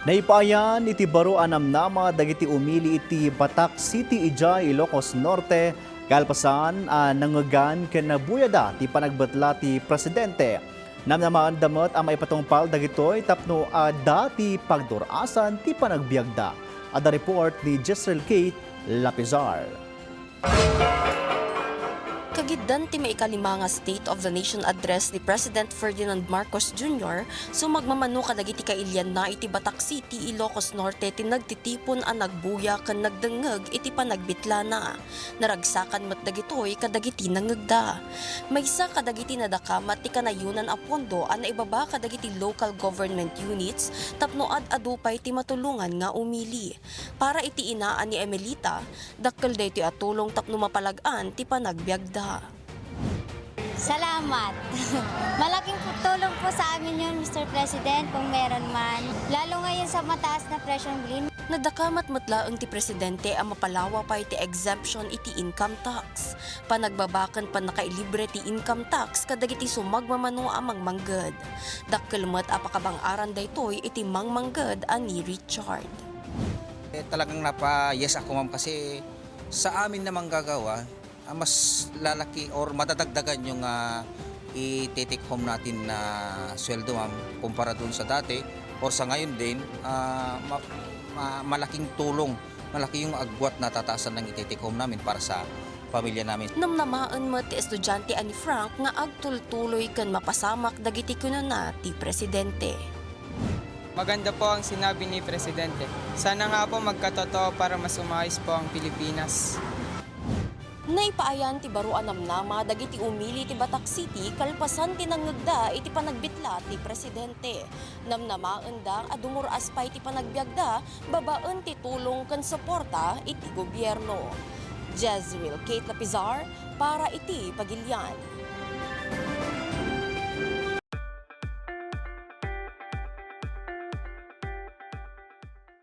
Naipayan iti baro anam nama dagiti umili iti Batak City ija Ilocos Norte kalpasan nangagan ken nabuyada ti panagbatla ti presidente. Namnamaan damot ang maipatungpal dagitoy tapno dati pagdurasan ti panagbiagda. Ada report ni Jessel Kate Lapizar. Kagiddan ti maikalima nga State of the Nation address ni President Ferdinand Marcos Jr. sumagmamano kadagiti kailyan na iti Batak City, Ilocos Norte ti nagtitipon ang nagbuya kan nagdengeg iti panagbitla na. Naragsakan mat dagitoy kadagiti nangegda. Maysa kadagiti nadakamat ti kanayunan a pondo ang naibaba kadagiti local government units tapno ad-adupay ti matulungan nga umili. Para iti inaan ni Emelita, dakkel day ti atulong tapno mapalagan ti panagbiagda. Salamat. Malaking tulong po sa amin yun, Mr. President, kung meron man. Lalo ngayon sa mataas na presyong bilhin. Nadakamat matlaeng ti presidente ang mapalawa pa iti exemption iti income tax. Panagbabakan pa nakailibre ti income tax kadagiti sumagmamano amang mangged. Dakkel met apakabang-aran daytoy iti mangmangged ani Richard. Talagang napa-yes ako ma'am kasi sa amin namang gagawa, mas lalaki or madadagdagan yung i-take home natin na sweldo ma'am kumpara dun sa dati or sa ngayon din malaking tulong, malaki yung agwat na tatasan ng i-take home namin para sa pamilya namin. Namnamaan mo ti estudyante ani Frank nga agtultuloy kan mapasamak dagiti kunana ti presidente. Maganda po ang sinabi ni Presidente. Sana nga po magkatotoo para mas umayos po ang Pilipinas. Naipaayan ti baro anamnama dagiti umili ti Batak City kalpasan ti nangegda iti panagbitla ti presidente. Namnamaan da adumuras pa iti panagbiagda babaen ti tulong ken suporta iti gobyerno. Jezreel Kate Lapizar para iti Pagilian.